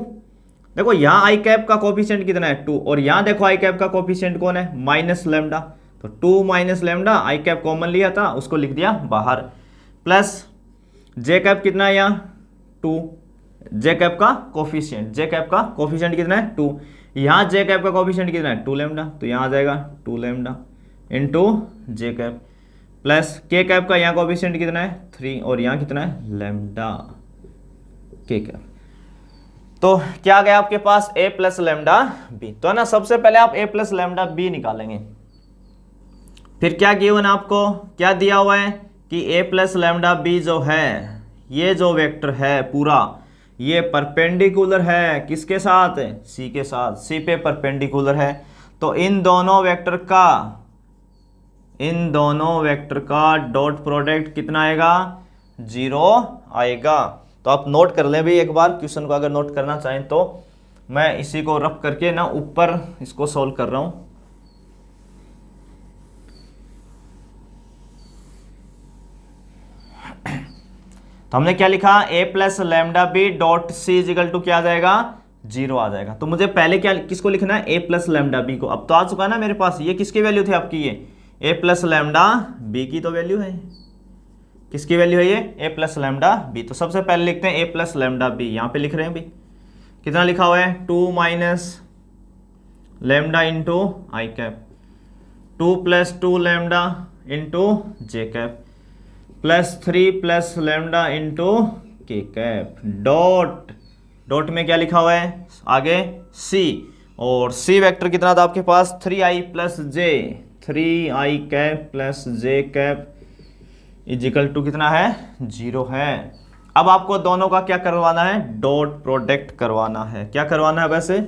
देखो यहाँ आई कैप का कोफिशिएंट कितना है 2, और यहाँ देखो आई कैप का कोफिशिएंट कौन है, माइनस लैम्डा। तो 2 माइनस लैम्डा, आई कैप कॉमन लिया था उसको लिख दिया बाहर, प्लस जे कैप कितना है यहाँ 2, जे कैप का कोफिशिएंट, जे कैप का कोफिशिएंट कितना है 2, यहाँ जे कैप का कोफिशिएंट कितना है 2 लैम्डा, तो यहाँ आ जाएगा 2 lambda into J cap, plus के कैप का यहाँ कोफिशिएंट कितना है 3, और यहाँ कितना है लैम्डा के कैप। तो क्या आ गया आपके पास, a प्लस लैम्डा बी। तो है ना, सबसे पहले आप a प्लस लैम्डा बी निकालेंगे। फिर क्या गिवन आपको, क्या दिया हुआ है कि a प्लस लैम्डा बी जो है, ये जो वेक्टर है पूरा, ये परपेंडिकुलर है किसके साथ, c के साथ, c पे परपेंडिकुलर है। तो इन दोनों वेक्टर का डॉट प्रोडक्ट कितना आएगा, 0 आएगा। तो आप नोट कर लें भाई एक बार, क्वेश्चन को अगर नोट करना चाहें तो। मैं इसी को रफ करके ना ऊपर इसको सॉल्व कर रहा हूं। तो हमने क्या लिखा, a plus lambda B dot C is equal to क्या आ जाएगा, 0 आ जाएगा। तो मुझे पहले क्या किसको लिखना है, a प्लस लैम्डा बी को। अब तो आ चुका है ना मेरे पास, ये किसकी वैल्यू थी आपकी, ये a प्लस लैम्डा बी की तो वैल्यू है, किसकी वैल्यू है ये, a प्लस लैम्डा बी। तो सबसे पहले लिखते हैं a प्लस लैम्डा बी, यहाँ पे लिख रहे हैं भी, कितना लिखा हुआ है 2 minus lambda into I cap, 2 plus 2 lambda into J cap, plus 3 plus lambda into K cap, dot में क्या लिखा हुआ है आगे c, और c वेक्टर कितना था आपके पास 3i plus J, 3i cap plus J cap is equal to कितना है 0 है। अब आपको दोनों का क्या करवाना है, डॉट प्रोडक्ट करवाना है। क्या करवाना है वैसे,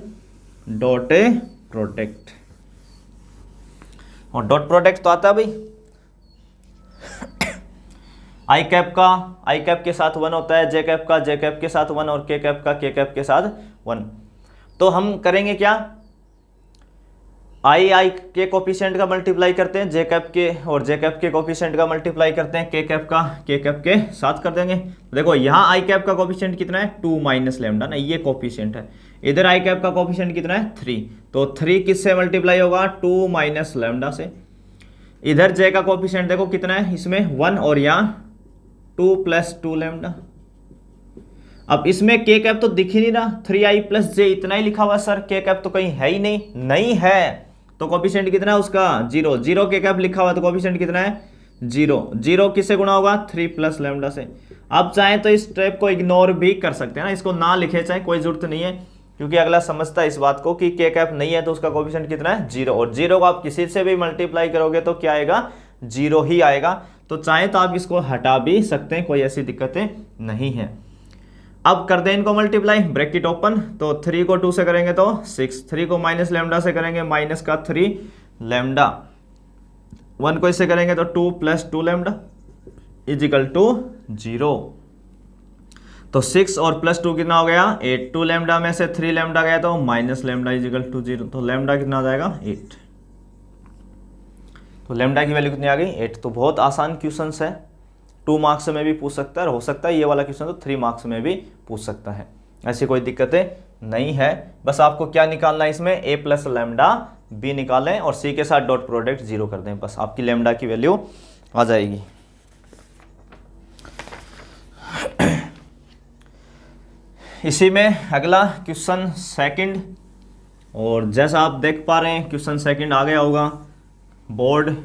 डॉट प्रोडक्ट, और डॉट प्रोडक्ट तो आता है भाई, आई कैप के साथ 1 होता है, जे कैप के साथ 1, और के कैप के साथ 1। तो हम करेंगे क्या, आई के कोफिशिएंट का मल्टीप्लाई करते हैं जे कैप के, और जे कैप के कोफिशिएंट का मल्टीप्लाई करते हैं के कैप के साथ कर देंगे। देखो यहाँ आई कैप का कोफिशिएंट कितना है 2 माइनस लैम्डा ना, ये कोफिशिएंट है। इधर आई कैप का कोफिशिएंट कितना है 3, तो 3 किससे मल्टीप्लाई होगा 2 माइनस लैम्डा से। इधर जे का कोफिशिएंट देखो कितना है इसमें 1, और यहाँ 2 प्लस 2 लैम्डा। अब इसमें के कैप तो दिख ही नहीं रहा, 3i प्लस जे इतना ही लिखा हुआ सर, के कैप तो कहीं है ही नहीं है। तो कोफिशिएंट कितना है उसका 0 के कैप लिखा हुआ, तो कोफिशिएंट कितना है 0 किससे गुणा होगा 3 प्लस लैम्डा से। आप चाहें तो इस स्टेप को इग्नोर भी कर सकते हैं ना, इसको ना लिखे चाहे कोई जरूरत नहीं है, क्योंकि अगला समझता है इस बात को कि के कैप नहीं है तो उसका कोफिशिएंट कितना है 0, और 0 को आप किसी से भी मल्टीप्लाई करोगे तो क्या आएगा 0 ही आएगा। तो चाहे तो आप इसको हटा भी सकते हैं, कोई ऐसी दिक्कतें नहीं है। अब कर दें इनको मल्टीप्लाई, ब्रैकेट ओपन, तो 3 को 2 से करेंगे तो 6, 3 को माइनस लैम्डा से करेंगे माइनस का 3 लैम्डा, 1 को इससे करेंगे तो 2 प्लस 2 लैम्डा इजिकल टू 0। तो 6 और प्लस 2 कितना हो गया 8, 2 लैम्डा में से 3 लैम्डा गया तो माइनस लैम्डा इजिकल टू 0, तो लैम्डा कितना आ जाएगा 8। तो लैम्डा की वैल्यू कितनी आ गई 8। तो बहुत आसान क्वेश्चन है, 2 मार्क्स में भी पूछ सकता है, और हो सकता है ये वाला क्वेश्चन तो 3 मार्क्स में भी पूछ सकता है। ऐसी कोई दिक्कतें नहीं है। बस आपको क्या निकालना है इसमें, a प्लस लैम्डा b निकालें और c के साथ डॉट प्रोडक्ट 0 कर दें, बस आपकी लैम्डा की वैल्यू आ जाएगी। इसी में अगला क्वेश्चन सेकंड, और जैसा आप देख पा रहे हैं क्वेश्चन सेकंड आ गया होगा। बोर्ड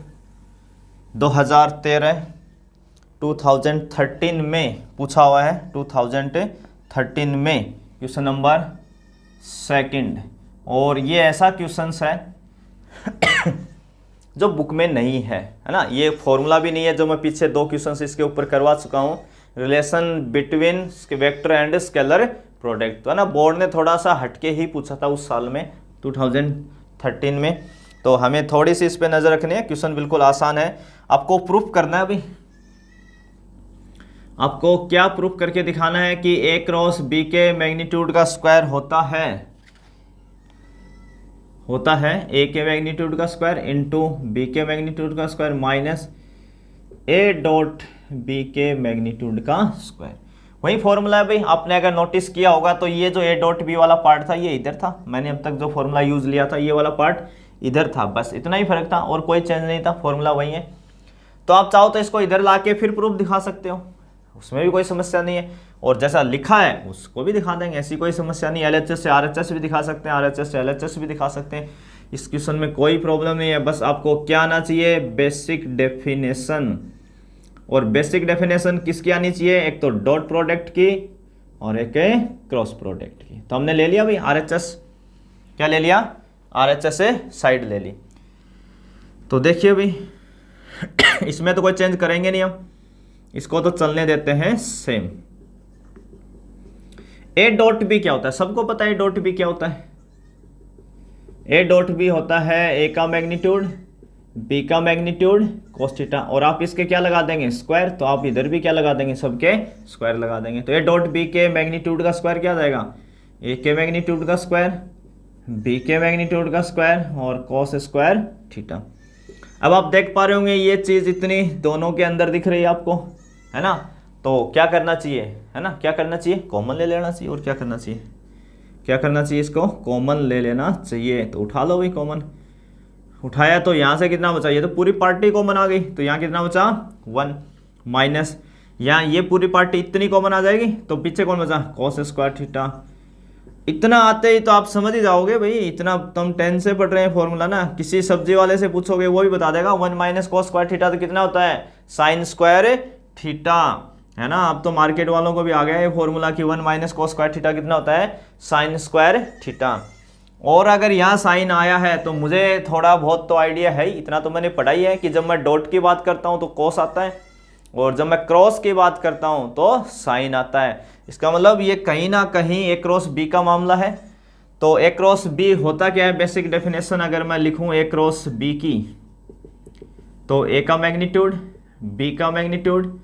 2013 में पूछा हुआ है, 2013 में क्वेश्चन नंबर सेकंड, और ये ऐसा क्वेश्चन है जो बुक में नहीं है ना। ये फॉर्मूला भी नहीं है जो मैं पीछे 2 क्वेश्चन इसके ऊपर करवा चुका हूँ, relation between vector and scalar product, है ना। बोर्ड ने थोड़ा सा हटके ही पूछा था उस साल में 2013 में, तो हमें थोड़ी सी इस पे नज़र रखनी है। क्वेश्चन बिल्कुल आसान है, आपको प्रूफ करना है। अभी आपको क्या प्रूफ करके दिखाना है कि a क्रॉस b के मैग्नीट्यूड का स्क्वायर होता है a के मैग्नीट्यूड का स्क्वायर इंटू b के मैग्नीट्यूड का square minus a dot b के मैग्नीट्यूड का स्क्वायर। वही फॉर्मूला है भाई। आपने अगर नोटिस किया होगा तो ये जो a डॉट b वाला पार्ट था ये इधर था, मैंने अब तक जो फॉर्मूला यूज लिया था ये वाला पार्ट इधर था, बस इतना ही फर्क था और कोई चेंज नहीं था, फॉर्मूला वही है। तो आप चाहो तो इसको इधर ला के फिर प्रूफ दिखा सकते हो, उसमें भी कोई समस्या नहीं है, और जैसा लिखा है उसको भी दिखा देंगे, ऐसी कोई समस्या नहीं। LHS से RHS भी दिखा सकते हैं, RHS से LHS भी दिखा सकते हैं, इस क्वेश्चन में कोई प्रॉब्लम नहीं है। बस आपको क्या आना चाहिए, बेसिक डेफिनेशन। और बेसिक डेफिनेशन किसकी आनी चाहिए, एक तो डॉट प्रोडक्ट की और एक क्रॉस प्रोडक्ट की। तो हमने ले लिया भाई RHS, क्या ले लिया, RHS से साइड ले ली। तो देखिए भाई इसमें तो कोई चेंज करेंगे नहीं हम, इसको तो चलने देते हैं सेम। a डॉट बी क्या होता है, सबको पता है a डॉट बी क्या होता है। a डॉट बी होता है a का मैग्नीट्यूड b का मैग्नीट्यूड cos थीटा, और आप इसके क्या लगा देंगे, स्क्वायर, तो आप इधर भी क्या लगा देंगे, सबके स्क्वायर लगा देंगे। तो a डॉट बी के मैग्नीट्यूड का स्क्वायर क्या आ जाएगा, a के मैग्नीट्यूड का स्क्वायर b के मैग्नीट्यूड का स्क्वायर और cos स्क्वायर थीटा। अब आप देख पा रहे होंगे ये चीज़ इतनी दोनों के अंदर दिख रही है आपको, है ना। तो क्या करना चाहिए, है ना, क्या करना चाहिए, कॉमन ले लेना चाहिए। और क्या करना चाहिए, क्या करना चाहिए, इसको कॉमन ले लेना चाहिए। तो उठा लो भाई कॉमन, उठाया तो यहाँ से कितना बचा, ये तो पूरी पार्टी कॉमन आ गई, तो यहाँ कितना बचा 1 माइनस यहाँ ये पूरी पार्टी इतनी कॉमन आ जाएगी, तो पीछे कौन बचा, cos स्क्वायर थीटा। इतना आते ही तो आप समझ ही जाओगे भाई, इतना तुम 10 से पढ़ रहे हैं फॉर्मूला ना, किसी सब्जी वाले से पूछोगे वो भी बता देगा। 1 माइनस cos स्क्वायर थीटा तो कितना होता है, साइन स्क्वायर थीटा, है ना। अब तो मार्केट वालों को भी आ गया ये फॉर्मूला कि 1 माइनस cos स्क्वायर थीटा कितना होता है, साइन स्क्वायर थीटा। और अगर यहाँ साइन आया है तो मुझे थोड़ा बहुत तो आइडिया है ही, इतना तो मैंने पढ़ा ही है कि जब मैं डॉट की बात करता हूँ तो cos आता है, और जब मैं क्रॉस की बात करता हूँ तो साइन आता है। इसका मतलब ये कहीं ना कहीं a क्रॉस b का मामला है। तो a क्रॉस b होता क्या है, बेसिक डेफिनेशन अगर मैं लिखूँ a क्रॉस b की, तो a का मैग्नीट्यूड b का magnitude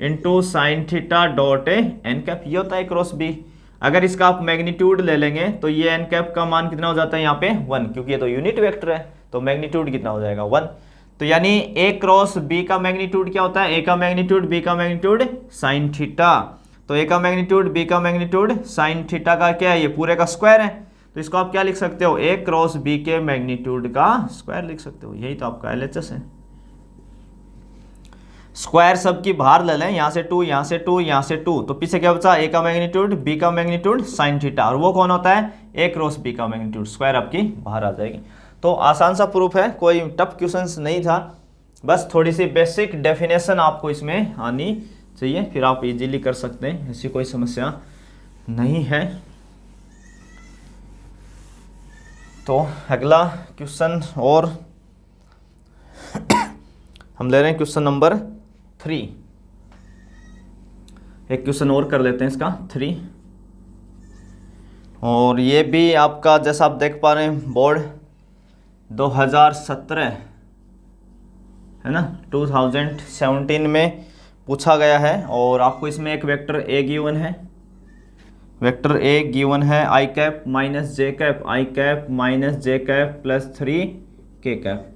into sine theta dot N cap, ये होता है a क्रॉस b। अगर इसका आप मैग्नीट्यूड ले लेंगे तो ये एन कैप का मान कितना हो जाता है यहाँ पे 1, क्योंकि ये तो यूनिट वेक्टर है, तो मैग्नीट्यूड कितना हो जाएगा 1। तो यानी a क्रॉस b का मैग्नीट्यूड क्या होता है, a का मैग्नीट्यूड b का मैग्नीट्यूड साइन थीटा। तो a का मैग्नीट्यूड b का मैग्नीट्यूड साइन थीटा का क्या है, ये पूरे का स्क्वायर है। तो इसको आप क्या लिख सकते हो, a क्रॉस b के मैग्नीट्यूड का स्क्वायर लिख सकते हो, यही तो आपका LHS है। स्क्वायर सबकी बाहर ले लें, यहाँ से 2 यहाँ से 2 यहाँ से 2, तो पीछे क्या बचा, a का मैग्नीट्यूड b का मैग्नीट्यूड साइन थीटा, और वो कौन होता है, a क्रॉस b का मैग्नीट्यूड, स्क्वायर आपकी बाहर आ जाएगी। तो आसान सा प्रूफ है, कोई टफ क्वेश्चंस नहीं था, बस थोड़ी सी बेसिक डेफिनेशन आपको इसमें आनी चाहिए, फिर आप इजीली कर सकते हैं, ऐसी कोई समस्या नहीं है। तो अगला क्वेश्चन और हम ले रहे हैं क्वेश्चन नंबर 3, एक क्वेश्चन और कर लेते हैं इसका 3, और ये भी आपका जैसा आप देख पा रहे हैं बोर्ड 2017 है ना, 2017 में पूछा गया है। और आपको इसमें एक वेक्टर a गिवन है, वेक्टर a गिवन है i cap minus J cap, i cap minus J cap plus 3 k cap,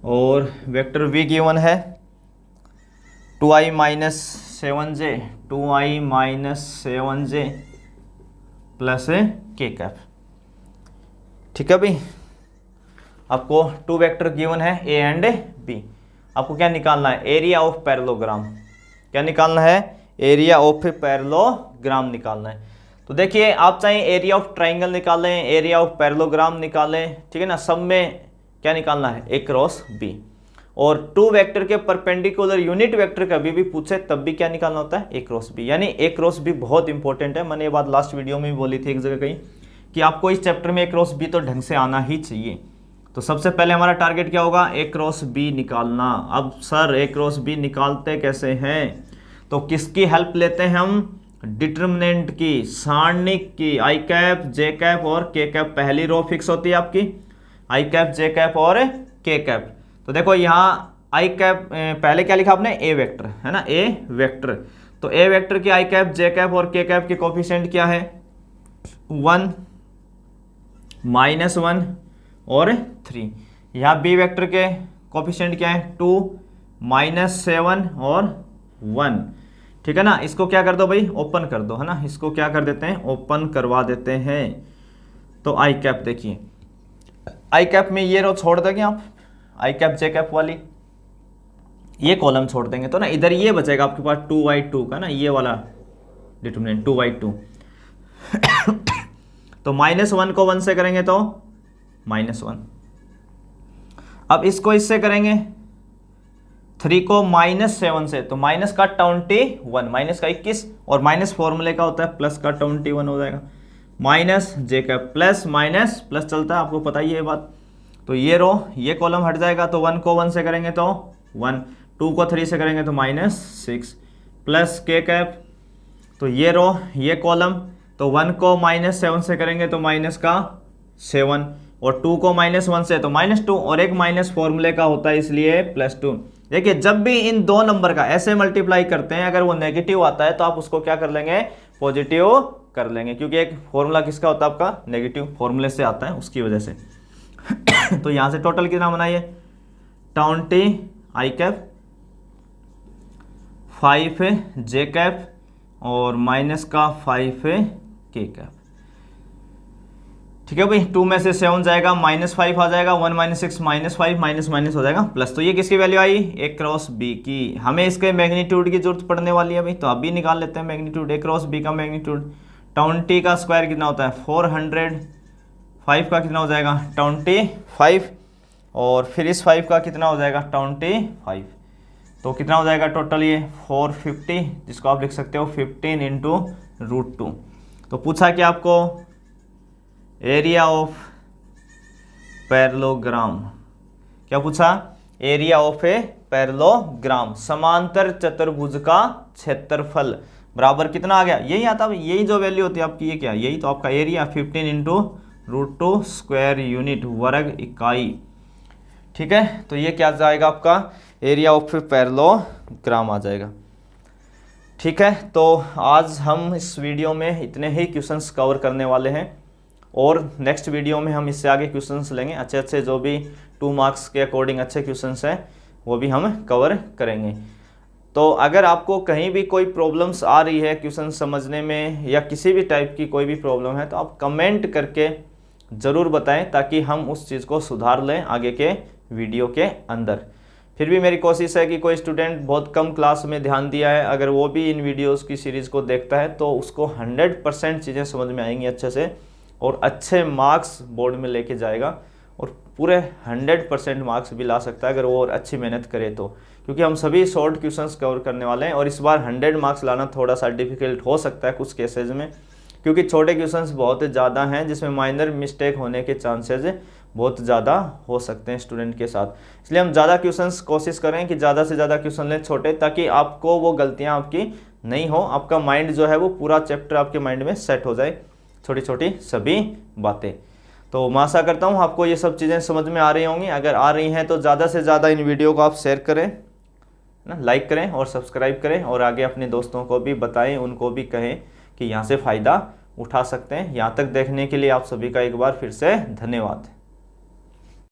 और वेक्टर v गिवन है 2i minus 7j, 2i minus 7j plus k cap. ठीक है भाई, आपको 2 vector given है a and b। आपको क्या निकालना है? Area of parallelogram. क्या निकालना है? एरिया ऑफ पैरेललोग्राम निकालना है। तो देखिए, आप चाहे एरिया ऑफ ट्राइंगल निकालें, एरिया ऑफ पैरेललोग्राम निकालें, ठीक है ना, सब में क्या निकालना है? a cross b। और 2 वेक्टर के परपेंडिकुलर यूनिट वेक्टर कभी भी पूछे तब भी क्या निकालना होता है? a cross b। यानी a क्रॉस b बहुत इंपॉर्टेंट है। मैंने ये बात लास्ट वीडियो में भी बोली थी एक जगह कहीं कि आपको इस चैप्टर में a क्रॉस b तो ढंग से आना ही चाहिए। तो सबसे पहले हमारा टारगेट क्या होगा? a क्रॉस b निकालना। अब सर a क्रॉस b निकालते कैसे हैं? तो किसकी हेल्प लेते हैं हम? डिटर्मिनेंट की, सारणिक की। आई कैप, जे कैप और के कैप। पहली रो फिक्स होती है आपकी, आई कैप, जे कैप और के कैप। तो देखो यहाँ आई कैप पहले क्या लिखा आपने? ए वेक्टर, है ना, ए वेक्टर। तो ए वेक्टर की आई कैप, जे कैप और के कैप के कोफिशिएंट क्या है? 1, -1 और 3। यहाँ बी वेक्टर के कोफिशिएंट क्या है? 2, -7 और 1। ठीक है ना। इसको क्या कर दो भाई? ओपन कर दो, है ना। इसको क्या कर देते हैं? ओपन करवा देते हैं। तो आई कैप देखिए, आई कैप में ये रो छोड़ देंगे आप, आई कैप जे कैप वाली, ये कॉलम छोड़ देंगे तो ना इधर ये बचेगा आपके पास 2y2 का ना, ये वाला डिटरमिनेंट 2y2। तो -1 को 1 से करेंगे तो -1। अब इसको इससे करेंगे 3 को -7 से, तो माइनस का 21, माइनस का 21, और माइनस फॉर्मूले का होता है प्लस का 21 हो जाएगा। माइनस जे कैप, प्लस माइनस प्लस चलता है, आपको पता ही है ये बात। तो ये रो, ये कॉलम हट जाएगा। तो 1 को 1 से करेंगे तो 1, 2 को 3 से करेंगे तो -6, प्लस के कैप। तो ये रो, ये कॉलम, तो 1 को -7 से करेंगे तो माइनस का 7, और 2 को -1 से तो -2, और एक माइनस फॉर्मूले का होता है इसलिए +2। देखिए, जब भी इन दो नंबर का ऐसे मल्टीप्लाई करते हैं, अगर वो नेगेटिव आता है तो आप उसको क्या कर लेंगे? पॉजिटिव कर लेंगे, क्योंकि एक फॉर्मूला किसका होता है? आपका नेगेटिव फॉर्मूले से आता है, उसकी वजह से। तो यहां से टोटल कितना बनाइए? 20 आई कैप, 5 जे कैप और माइनस का 5 के कैप। ठीक है भाई, 2 में से 7 जाएगा, -5 आ जाएगा, 1 - 6 -5, माइनस हो जाएगा प्लस। तो ये किसकी value I? a cross b की। हमें इसके मैग्नीट्यूड की जरूरत पड़ने वाली है भाई, तो अभी निकाल लेते हैं मैग्नीट्यूड। a क्रॉस b का मैग्नीट्यूड 20 का स्क्वायर कितना होता है? 400, 5 का कितना हो जाएगा? 25, और फिर इस 5 का कितना हो जाएगा? 25। तो कितना हो जाएगा टोटल? ये 450, जिसको आप लिख सकते हो 15 × √2। तो पूछा कि आपको एरिया ऑफ पैरेललोग्राम, क्या पूछा? एरिया ऑफ ए पैरेललोग्राम, समांतर चतुर्भुज का क्षेत्रफल बराबर कितना आ गया? यही आता है, यही जो वैल्यू होती है आपकी, ये क्या? यही तो आपका एरिया, 15 × √2 स्क्वायर यूनिट, वर्ग इकाई। ठीक है, तो ये क्या जाएगा आपका? एरिया ऑफ पैरेललोग्राम आ जाएगा। ठीक है, तो आज हम इस वीडियो में इतने ही क्वेश्चंस कवर करने वाले हैं, और नेक्स्ट वीडियो में हम इससे आगे क्वेश्चंस लेंगे। अच्छे जो भी 2 मार्क्स के अकॉर्डिंग अच्छे क्वेश्चंस हैं वो भी हम कवर करेंगे। तो अगर आपको कहीं भी कोई प्रॉब्लम्स आ रही है क्वेश्चन समझने में, या किसी भी टाइप की कोई भी प्रॉब्लम है, तो आप कमेंट करके ज़रूर बताएं, ताकि हम उस चीज़ को सुधार लें आगे के वीडियो के अंदर। फिर भी मेरी कोशिश है कि कोई स्टूडेंट बहुत कम क्लास में ध्यान दिया है, अगर वो भी इन वीडियोज़ की सीरीज़ को देखता है तो उसको 100% चीज़ें समझ में आएंगी अच्छे से, और अच्छे मार्क्स बोर्ड में लेके जाएगा, और पूरे 100% मार्क्स भी ला सकता है अगर वो और अच्छी मेहनत करे तो। क्योंकि हम सभी शॉर्ट क्वेश्चंस कवर करने वाले हैं, और इस बार 100 मार्क्स लाना थोड़ा सा डिफिकल्ट हो सकता है कुछ केसेज में, क्योंकि छोटे क्वेश्चंस बहुत ज़्यादा हैं जिसमें माइनर मिस्टेक होने के चांसेस बहुत ज़्यादा हो सकते हैं स्टूडेंट के साथ। इसलिए हम ज़्यादा क्वेश्चंस कोशिश करें कि ज़्यादा से ज़्यादा क्वेश्चन लें छोटे, ताकि आपको वो गलतियाँ आपकी नहीं हो, आपका माइंड जो है वो पूरा चैप्टर आपके माइंड में सेट हो जाए, छोटी छोटी सभी बातें। तो मैं आशा करता हूँ आपको ये सब चीज़ें समझ में आ रही होंगी। अगर आ रही हैं तो ज़्यादा से ज़्यादा इन वीडियो को आप शेयर करें ना, लाइक करें और सब्सक्राइब करें, और आगे अपने दोस्तों को भी बताएं, उनको भी कहें कि यहाँ से फ़ायदा उठा सकते हैं। यहाँ तक देखने के लिए आप सभी का एक बार फिर से धन्यवाद।